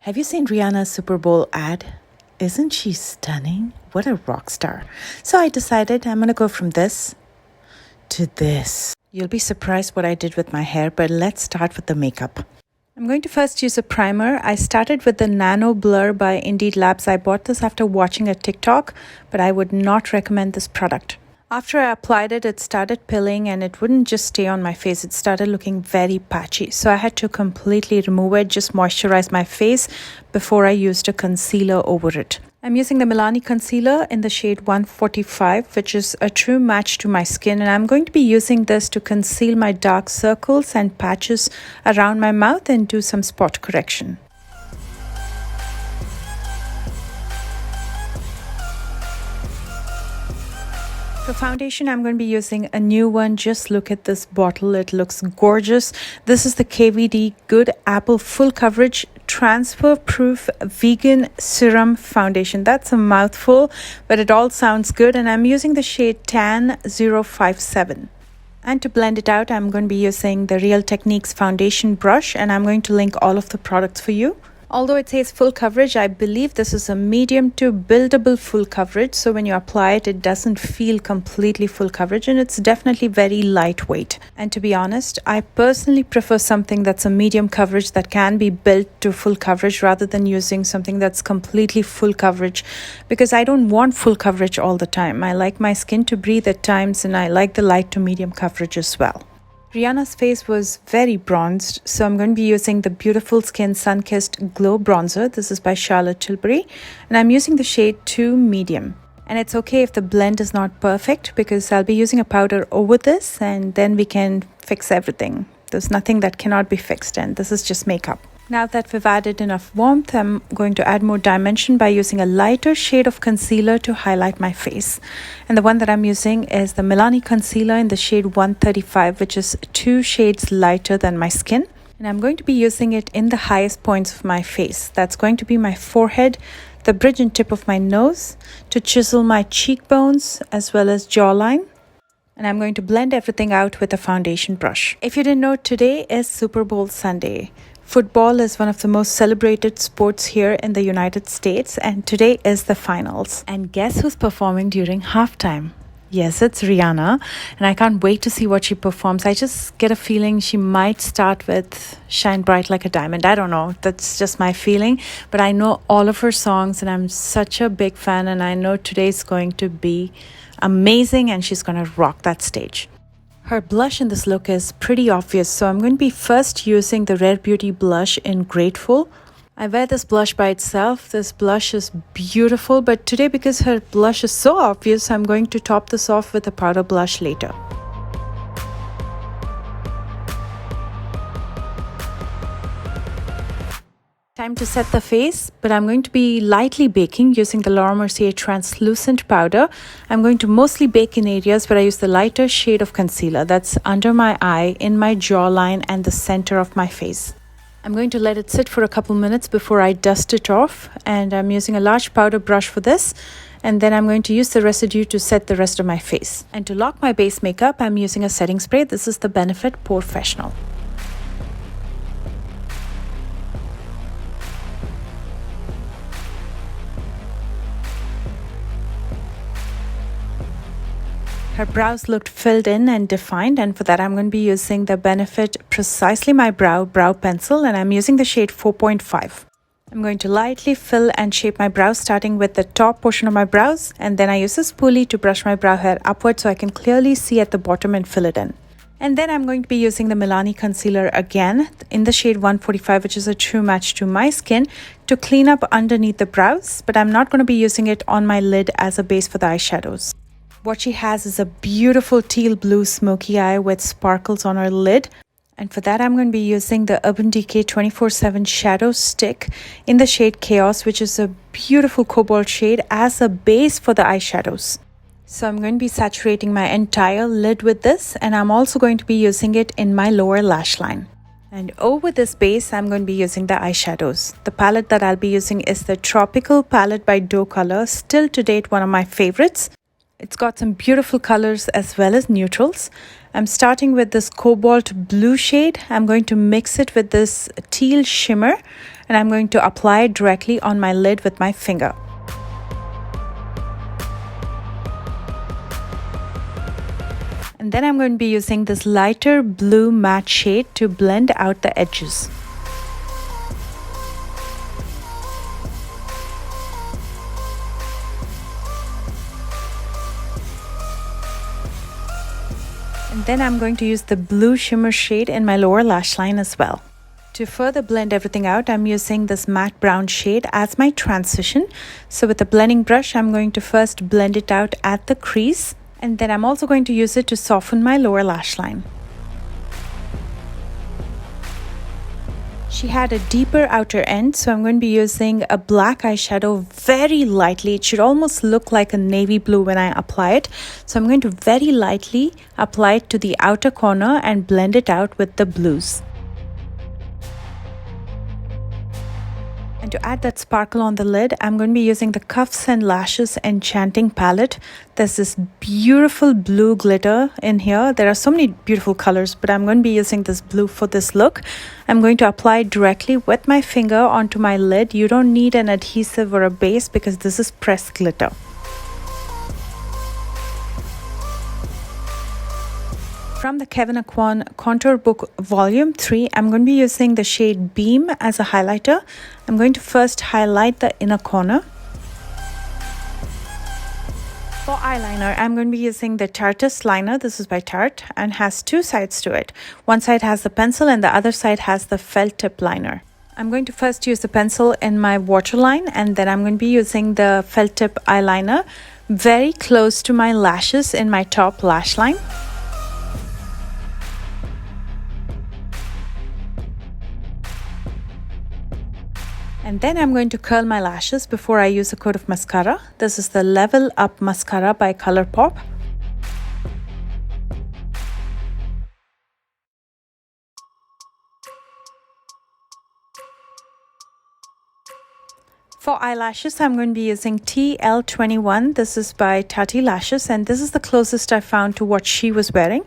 Have you seen Rihanna's Super Bowl ad? Isn't she stunning? What a rock star. So I decided I'm going to go from this to this. You'll be surprised what I did with my hair, but let's start with the makeup. I'm going to first use a primer. I started with the Nano Blur by Indeed Labs. I bought this after watching a TikTok, but I would not recommend this product. After I applied it, it started pilling and it wouldn't just stay on my face. It started looking very patchy. So I had to completely remove it, just moisturize my face before I used a concealer over it. I'm using the Milani concealer in the shade 145, which is a true match to my skin. And I'm going to be using this to conceal my dark circles and patches around my mouth and do some spot correction. For foundation, I'm going to be using a new one. Just look at this bottle. It looks gorgeous. This is the KVD Good Apple Full Coverage Transfer Proof Vegan Serum Foundation. That's a mouthful, but it all sounds good. And I'm using the shade Tan 057. And to blend it out, I'm going to be using the Real Techniques foundation brush. And I'm going to link all of the products for you. Although it says full coverage, I believe this is a medium to buildable full coverage. So when you apply it, it doesn't feel completely full coverage and it's definitely very lightweight. And to be honest, I personally prefer something that's a medium coverage that can be built to full coverage rather than using something that's completely full coverage, because I don't want full coverage all the time. I like my skin to breathe at times and I like the light to medium coverage as well. Rihanna's face was very bronzed, so I'm going to be using the Beautiful Skin Sun-Kissed Glow Bronzer. This is by Charlotte Tilbury, and I'm using the shade 2 Medium. And it's okay if the blend is not perfect because I'll be using a powder over this and then we can fix everything. There's nothing that cannot be fixed and this is just makeup. Now that we've added enough warmth, I'm going to add more dimension by using a lighter shade of concealer to highlight my face. And the one that I'm using is the Milani concealer in the shade 135, which is 2 shades lighter than my skin. And I'm going to be using it in the highest points of my face. That's going to be my forehead, the bridge and tip of my nose, to chisel my cheekbones as well as jawline. And I'm going to blend everything out with a foundation brush. If you didn't know, today is Super Bowl Sunday. Football is one of the most celebrated sports here in the United States, and today is the finals. And guess who's performing during halftime? Yes, it's Rihanna, and I can't wait to see what she performs. I just get a feeling she might start with Shine Bright Like a Diamond. I don't know, that's just my feeling, but I know all of her songs and I'm such a big fan, and I know today's going to be amazing and she's going to rock that stage. Her blush in this look is pretty obvious, so I'm going to be first using the Rare Beauty blush in Grateful. I wear this blush by itself. This blush is beautiful, but today because her blush is so obvious, I'm going to top this off with a powder blush later. Time to set the face, but I'm going to be lightly baking using the Laura Mercier translucent powder. I'm going to mostly bake in areas where I use the lighter shade of concealer. That's under my eye, in my jawline, and the center of my face. I'm going to let it sit for a couple minutes before I dust it off, and I'm using a large powder brush for this. And then I'm going to use the residue to set the rest of my face. And to lock my base makeup, I'm using a setting spray. This is the Benefit Professional. Her brows looked filled in and defined, and for that I'm going to be using the Benefit Precisely My Brow Pencil, and I'm using the shade 4.5. I'm going to lightly fill and shape my brows starting with the top portion of my brows, and then I use a spoolie to brush my brow hair upward so I can clearly see at the bottom and fill it in. And then I'm going to be using the Milani concealer again in the shade 145, which is a true match to my skin, to clean up underneath the brows, but I'm not going to be using it on my lid as a base for the eyeshadows. What she has is a beautiful teal blue smoky eye with sparkles on her lid. And for that, I'm going to be using the Urban Decay 24/7 Shadow Stick in the shade Chaos, which is a beautiful cobalt shade, as a base for the eyeshadows. So I'm going to be saturating my entire lid with this, and I'm also going to be using it in my lower lash line. And over this base, I'm going to be using the eyeshadows. The palette that I'll be using is the Tropical palette by Doe Color, still to date one of my favorites. It's got some beautiful colors as well as neutrals. I'm starting with this cobalt blue shade. I'm going to mix it with this teal shimmer and I'm going to apply it directly on my lid with my finger. And then I'm going to be using this lighter blue matte shade to blend out the edges. And then I'm going to use the blue shimmer shade in my lower lash line as well. To further blend everything out, I'm using this matte brown shade as my transition. So with a blending brush, I'm going to first blend it out at the crease. And then I'm also going to use it to soften my lower lash line. She had a deeper outer end, so I'm going to be using a black eyeshadow very lightly. It should almost look like a navy blue when I apply it. So I'm going to very lightly apply it to the outer corner and blend it out with the blues. And to add that sparkle on the lid, I'm going to be using the Cuffs and Lashes Enchanting palette. There's this beautiful blue glitter in here. There are so many beautiful colors, but I'm going to be using this blue for this look. I'm going to apply it directly with my finger onto my lid. You don't need an adhesive or a base because this is pressed glitter. From the Kevyn Aucoin Contour Book Volume 3, I'm going to be using the shade Beam as a highlighter. I'm going to first highlight the inner corner. For eyeliner, I'm going to be using the Tarteist liner. This is by Tarte and has two sides to it. One side has the pencil and the other side has the felt tip liner. I'm going to first use the pencil in my waterline, and then I'm going to be using the felt tip eyeliner very close to my lashes in my top lash line. And then I'm going to curl my lashes before I use a coat of mascara. This is the Level Up Mascara by Colourpop. For eyelashes, I'm going to be using TL21. This is by Tati Lashes, and this is the closest I found to what she was wearing.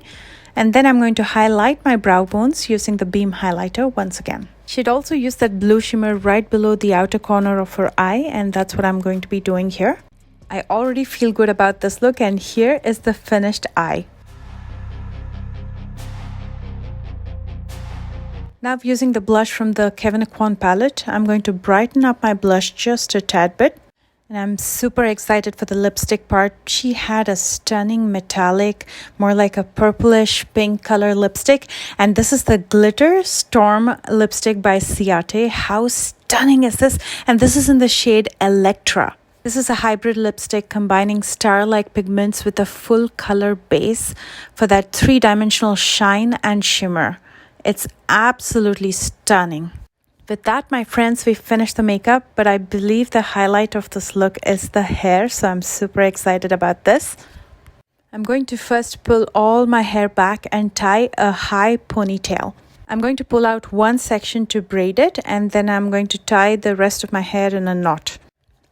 And then I'm going to highlight my brow bones using the Beam highlighter once again. She'd also used that blue shimmer right below the outer corner of her eye, and that's what I'm going to be doing here. I already feel good about this look, and here is the finished eye. Now, using the blush from the Kevyn Aucoin palette, I'm going to brighten up my blush just a tad bit. And I'm super excited for the lipstick part. She had a stunning metallic, more like a purplish pink color lipstick. And this is the Glitter Storm lipstick by Ciate. How stunning is this? And this is in the shade Electra. This is a hybrid lipstick combining star-like pigments with a full color base for that three-dimensional shine and shimmer. It's absolutely stunning. With that, my friends, we finished the makeup, but I believe the highlight of this look is the hair, so I'm super excited about this. I'm going to first pull all my hair back and tie a high ponytail. I'm going to pull out one section to braid it, and then I'm going to tie the rest of my hair in a knot.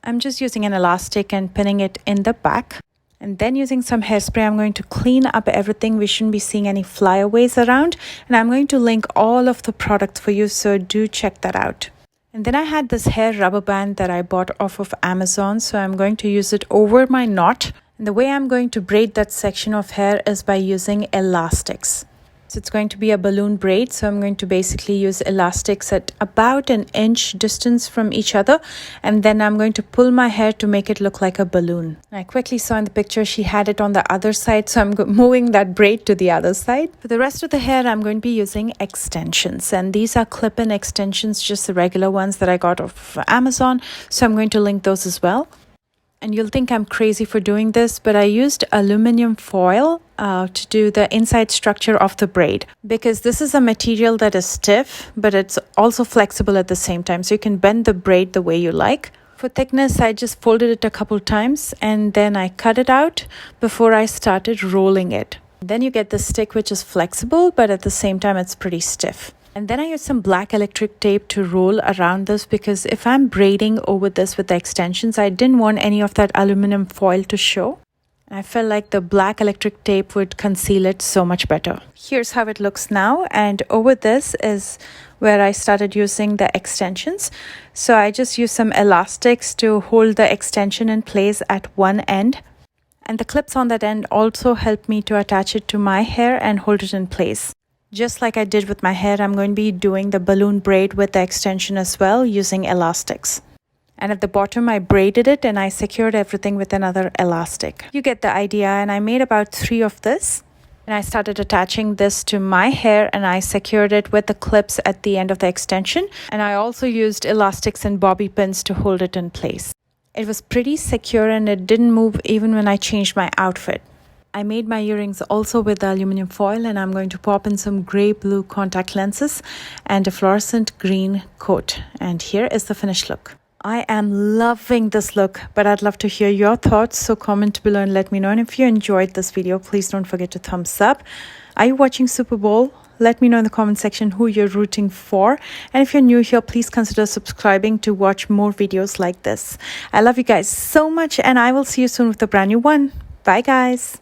I'm just using an elastic and pinning it in the back. And then using some hairspray, I'm going to clean up everything. We shouldn't be seeing any flyaways around. And I'm going to link all of the products for you, so do check that out. And then I had this hair rubber band that I bought off of Amazon. So I'm going to use it over my knot. And the way I'm going to braid that section of hair is by using elastics. So it's going to be a balloon braid. So I'm going to basically use elastics at about an inch distance from each other. And then I'm going to pull my hair to make it look like a balloon. I quickly saw in the picture she had it on the other side. So I'm moving that braid to the other side. For the rest of the hair, I'm going to be using extensions. And these are clip-in extensions, just the regular ones that I got off of Amazon. So I'm going to link those as well. And you'll think I'm crazy for doing this, but I used aluminum foil to do the inside structure of the braid, because this is a material that is stiff, but it's also flexible at the same time. So you can bend the braid the way you like. For thickness, I just folded it a couple times and then I cut it out before I started rolling it. Then you get the stick, which is flexible, but at the same time, it's pretty stiff. And then I use some black electric tape to roll around this, because if I'm braiding over this with the extensions, I didn't want any of that aluminum foil to show. I felt like the black electric tape would conceal it so much better. Here's how it looks now, and over this is where I started using the extensions. So I just used some elastics to hold the extension in place at one end. And the clips on that end also help me to attach it to my hair and hold it in place. Just like I did with my hair, I'm going to be doing the balloon braid with the extension as well using elastics. And at the bottom, I braided it and I secured everything with another elastic. You get the idea, and I made about 3 of this. And I started attaching this to my hair and I secured it with the clips at the end of the extension. And I also used elastics and bobby pins to hold it in place. It was pretty secure and it didn't move even when I changed my outfit. I made my earrings also with the aluminum foil, and I'm going to pop in some grey-blue contact lenses and a fluorescent green coat. And here is the finished look. I am loving this look, but I'd love to hear your thoughts, so comment below and let me know. And if you enjoyed this video, please don't forget to thumbs up. Are you watching Super Bowl? Let me know in the comment section who you're rooting for. And if you're new here, please consider subscribing to watch more videos like this. I love you guys so much, and I will see you soon with a brand new one. Bye guys.